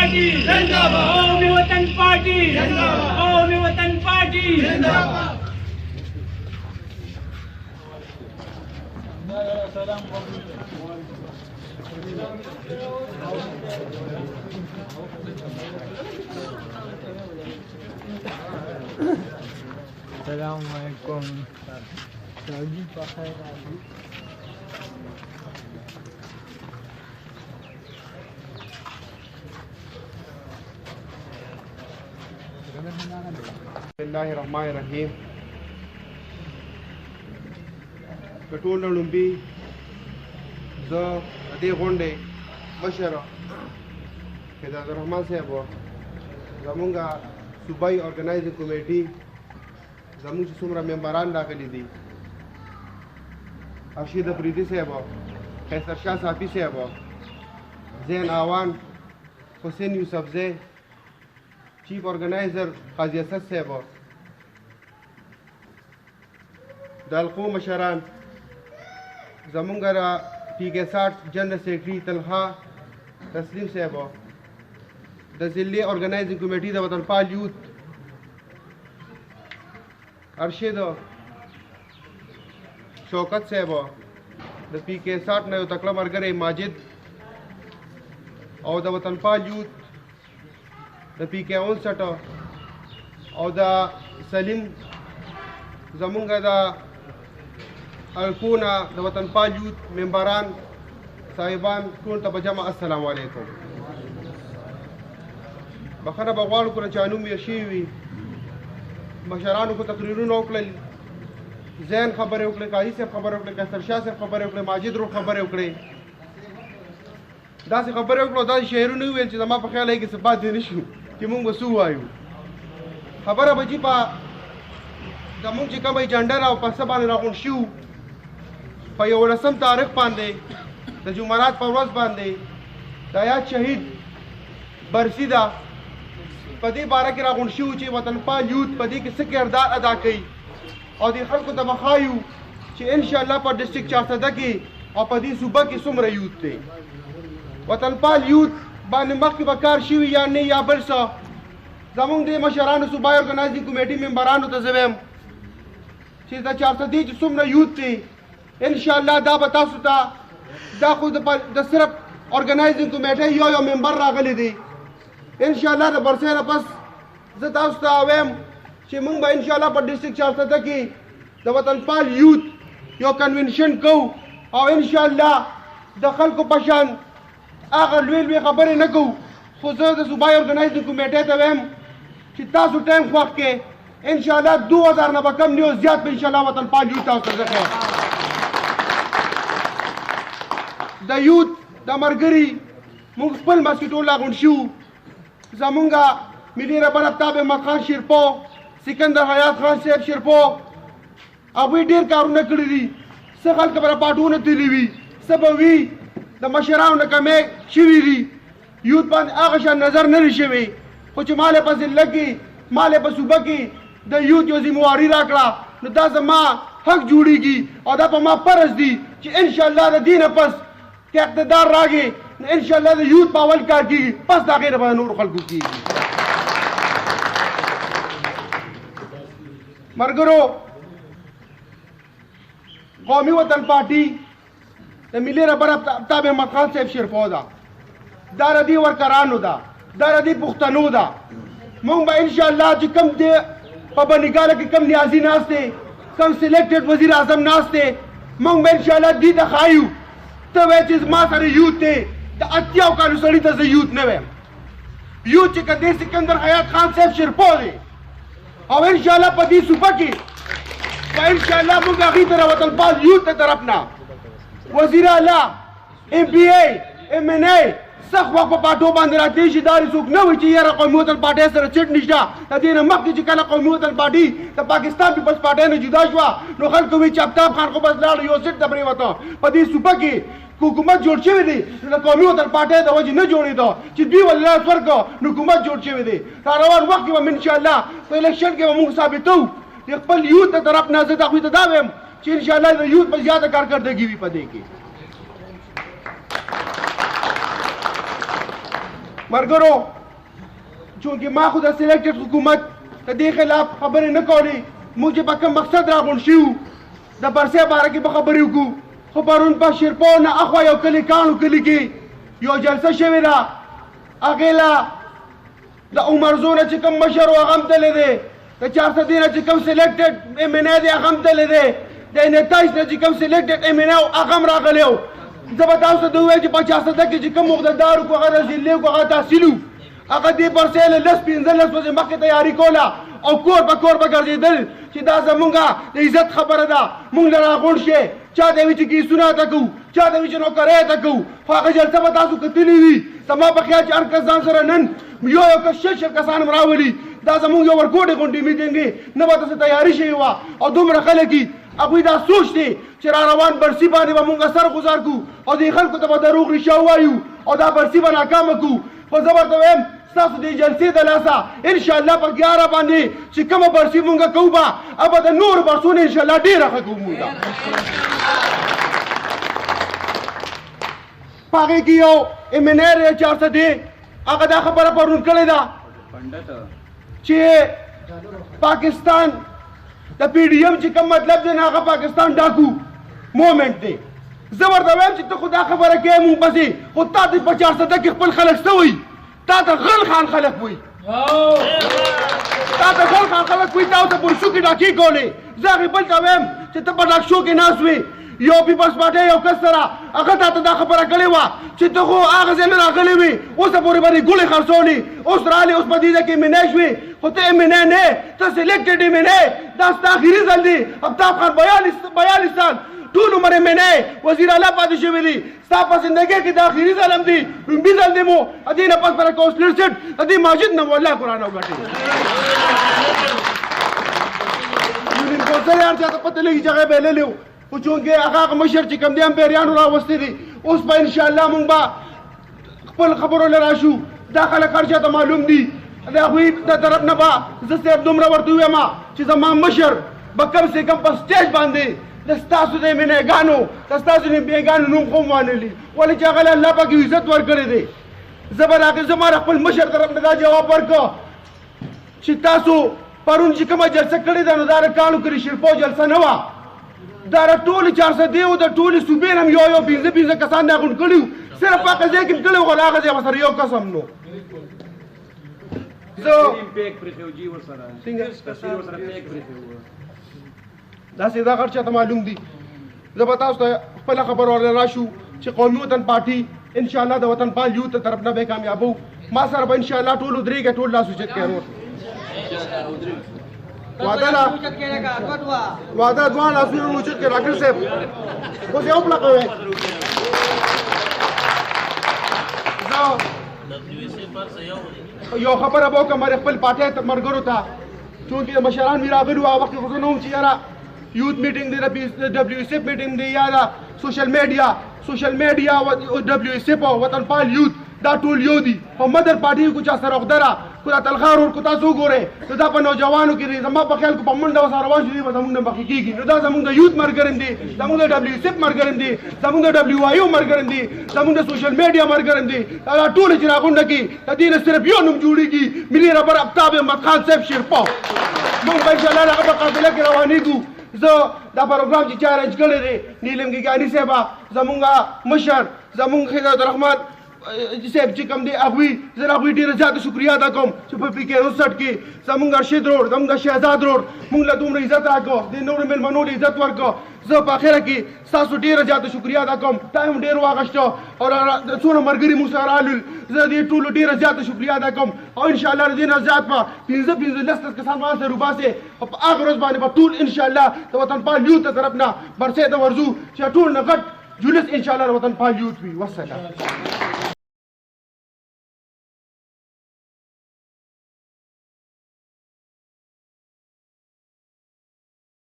पार्टी जिंदाबाद, कौमी वतन पार्टी जिंदाबाद, कौमी वतन पार्टी जिंदाबाद। Assalamualaikum. Lagi pakai lagi. Bismillahirrahmanirrahim. Ketua Lumbi, the Adi Honde, Mashara, Kedar Rahman Sabo, Zamunga Subai Organizing Committee, Zamuch Sumra Membaranda Kalidi, Ashida Priti Sabo, Hester Shah Safi Sabo, Zain Awan, Hussein Yusufzai, Chief Organizer Qazi Asad Sabo, Dalqo Masharan, Zamungara PK60 General Secretary Talha Taslim Sabo, the Zilli Organizing Committee the Watanpal Youth, Arshido Shokat Sabo, the PK60 Nayo Takla Margare Majid, or the Watanpal Youth, the PK Sata, or the Salim Zamunga the Alpuna, the Watanpal Youth, Membaran, Saiban, Kunta Pajama, Assalamu alaikum. Bakana Bawal Kurachanu Yashivi, Masharanu Kutakriru Okley, Zen Habarokle, Kaisa Habarokle, Kasarshas Habarokle, Majidru Habarokle. That's a Habaroklo, that's Sherunu, which is a Mapaka Lake is a bad issue. Kimunga Suayu. Habara Bajipa, the Munchika by Jandara, Pasaban Rahun Shu. Payolasam Tarek Pande, the Jumarat Fawaz Bande, Dayat Shahid, Barsida, Padi Barakira Unshuchi, Watanpa Youth, Padi Sekirda Adaki, or the Hakuta Mahayu, Inshallah for District Chasadaki, or Padi Subaki Sumra Youth. Watanpal Youth, Banimaki Bakar Shivi Yani Yabersa, Zamung de Masharano Subai Organizing Committee Membarano Tazavem. She's the Chasadi Sumra Youth. Inshallah da batasuta da khud the syrup organizing committee yo member ragali di inshallah the barsena pas zatausta awem che mung ba inshallah par district charta taki the Watanpal Youth yo convention ko aw inshallah dakhal ko pashan agar lwel be khabar na ko khud the subai organizing committee tawem che tasu time khwaq ke inshallah 2000 na bakam niyo ziyad be inshallah Watanpal Youth tasu zakhe the youth, the Margari, Mungspal Maskitola Gunshu, Zamunga, Milira Baratabe Makan Shirpo, Sikandar Hayat Khan Sef Shirpo, Awidir Karuna Kiri, Sakal Kabarapatuna Tilivi, Sabavi, the Masharan Kame, Shiviri, Youth Pan Agashan Nazar Narishevi, Pochimale Pasil Lucky, Male Pasubaki, the youth Yozimuari Rakla, the Dazama, Hak Judigi, or Dapama Parasdi, Inshallah the Dina Pas. कि इक़्तिदार रागे इंशाअल्लाह the youth पावल का की बस दागे रबा नूर खल्कु की मरगरो कौमी वतन पार्टी ते मिले रबर ताबे मकान से शिरफोदा दारदी वरकरानो दा दारदी पुख्तनो दा मुंबा इंशाअल्लाह जी कम दे पाबा निकाला कि कम नियाजी नास्ते कम सिलेक्टेड वजीर आजम नास्ते मुंबा इंशाअल्लाह दी दखायू which is Masari youth, the Atiyao Kalusarita the youth never. Youth Chikade Sikandar Hayat Khan Sef Shirpoli. How inshallah Padi Supaki. Inshallah Mugahita Watanpal Youth at Tarapna. Wazira Allah, MPA, MNA, Sakwa Pato Bandratishi Dari Sukna, which here a commutal party as a Chitnisha, that in a Makijikala commutal party, the Pakistan People's Party and Judashwa, no Halkovic Chapta, Kharkobas Lal, Yosit the Brevato, Padi Supaki. हुकूमत जोड़ छे दे न कौमी वतन party the वजी न जोड़ी दो चिबी वल्ला स्वर्ग हुकूमत जोड़ छे दे तारावर वक्त के इंशाल्लाह तो इलेक्शन के मुंह साबित हो खपल यूथ तरफ नजर तक तो दावेम कि इंशाल्लाह यूथ पर ज्यादा कारकर्दगी भी पदेगी मरगरो چونکې ما خو د سلیکټډ حکومت د دې خلاف خبرې نه کولې موږ چې په کوم مقصد راغونډ شوي د برسۍ باره کې به خبرې وکړو خو پرون په شیرپور نه اخوا یو کلي کاڼو کلي کې یو جلسه شوې ده هغې له د عمر زو نه چې کوم مشر و هغه هم تللی دی د 400 نه چې کوم سلیکټډ ایم این ای دی هغه هم تللی دی د 29 نه چې کوم سلیکټډ ایم این ای هغه هم راغلی و زه به تاسو ته ووایم چې په 400 کې چې کوم مقتدار وکړو هغه د ضلعې وکړو هغه تحصیل و هغه دې برسۍ له 10-15 ورځې مخکې تیاري کوله او کور به ګرځېدل چې دا زمونږ د عزت خبره ده مونږ له راغونډ شئ چا ته وي چې کیسونه ته کوو چا ته وي چې نوکرۍ ته کوو خو هغه جلسه به تاسو کتلې وي زما په خیال چې هر کس ځان سره نن یو کس شل کسان هم راولي دا زمونږ یو ورکوټې غونډې میټینګ دی نه به داسې تیاري شوې وه او دومره خلک دي هغوی دا سوچ دی چې را روان برسي باندې به مونږ سر ګزار کړو او دې خلکو ته به دروغ رښتیا ووایو او دا برسي به ناکامه کړو خو زه ورته وایم ستاسو د جلسې د لاسه انشاءالله په 11 باندې چې کومه برسي مونږ کوو به هغه د نورو برسونو انشاءالله ډېره ښه کوو مونږ په هغې کې یو ایم این ای 400 دی هغه دا خبره پرون کړې ده چې پاکستان د پی ډي ایم چې کوم مطلب دی نه هغه پاکستان ډاکو مومنټ دی زه ورته وایم چې ته خو دا خبره کوې مونږ پسې خو تا ته په 400 کې خپل خلک څه وایي تا ته غل خان خلک وایي تا ته غل خان خلک وایي تا ورته پرشو کې ډاکې کولې زه هغې بل ته وایم چې ته په ډاک شو کې ناست وې یو پیپلز پارټۍ یو کس سره هغه تا ته دا خبره کړې وه چې ته خو هغه ځای نه راغلی وې اوسه پورې به دې ګولې خرڅولې اوس رالې اوس په دې ځای کې ایم این ای شوې خو ته ایم این ای نه ته سلیکټډ ایم این ای دا ستا اخري ځل دی افتاب خان 42 سال ټول عمر ایم این ای وزیر اعلی پاتې شوی دی ستا په زندګۍ کې دا اخري ځل هم دی لومبي ځل دی مو دې نه پس پر کونسلر سیټ دې ماجد نه والله قرآن وګټي یونین کونسل یار چاته پته لګي چې هغه بهللی و خو چونکې هغه مشر چې کوم دی هم پیریانو راوستي دي اوس به انشاءالله مونږ به خپل خبرو له راشو دا خلک هر چاته معلوم دي د هغوی د طرف نه به زه صرف دومره ورته ووایم چې زما مشر به کم سے کم په سټیج باندې د ستاسو د ایم این ایګانو د ستاسو د ایم ایګانو نوم خو هم وانلي ولې چې هغه له الله پاک عزت ورکړی دی زه به راغې زما د خپل مشر طرف نه دا جواب ورکړه چې تاسو پرون چې کومه جلسه کړې ده نو دا د کاڼو کلي شیرپور جلسه نه وه دا د ټولې 400 دی او د ټولې صوبې نه هم یو 15 کسان دا غونډ کړي وو صرف په هغه ځای کې م کړی وو خو د هغه ځای ورسره یو کس هم نو داسې دا هر چاته معلوم دي زه به تاسو ته خپله خبر ورله راشو چې قومي وطن پارټي انشاءالله د وطن پال یوث ته طرف نه به کامیابو ما سره به انشاءالله ټول ودرېږي ټول لاس اوچت کوي وعده ده وعده دوه لاسونه اوچت کوي ډاکټر صاحب اوس یې وپلقوئ یو خبره به وکړم خپل پارټۍ ملګرو ته چونکې مشران مې راغلي وو هغه وخت کې خو زه نه وم چې یاره یوث میټینګ دی د ډبلیو ایس ایف میټینګ دی یا د سوشل میډیا ډبلیو ایس ایف او وطن پال یوث دا ټول یو دي او مدر پارټي کو چا سره وغدره کو دا تلخار ور کو تاسو ګوره نو دا په نوجوانو کې زما په خیال کو په منډه وسره روان شي به زمونږ نه مخکې کېږي نو دا زمونږ د یوث مرګرم دي زمونږ د ډبلیو ایس ایف مرګرم دي زمونږ د ډبلیو آی او مرګرم دي زمونږ د سوشل میډیا مرګرم دي دا ټول چې راغونډه کې د دې نه صرف یو نوم جوړیږي ملي رهبر آفتاب احمد خان صاحب شیرپور موږ به انشاءالله هغه په قافله کې روانېږو زه دا پروګرام چې چا ارینج کړی دی نیلم ګیګاني صاحب زمونږ مشر زمونږ خدایت الرحمن صاحب چې کوم دی هغوی زه د هغوی ډېره زیاته شکریه ادا کوم چې په پی کې 59 کې زمونږ رشید روډ زمونږ شهزاد روډ مونږ له دومره عزت راکړو د نورو مېلمنو له عزت ورکړو زه په اخره کې ستاسو ډېره زیاته شکریه ادا کوم ټایم ډېر واغشته او څونه ملګري مونږ سره رالل زه دې ټولو ډېره زیاته شکریه ادا کوم او انشاءالله د دې نه زیات به 15 کسان ما سره وباسې او په هغه ورځ باندې به ټول انشاءالله د وطن پال یوث ته طرف نه برسۍ ته ورځو چې ټول نه غټ جلوس انشاءالله د وطن پال یوث وي والسلام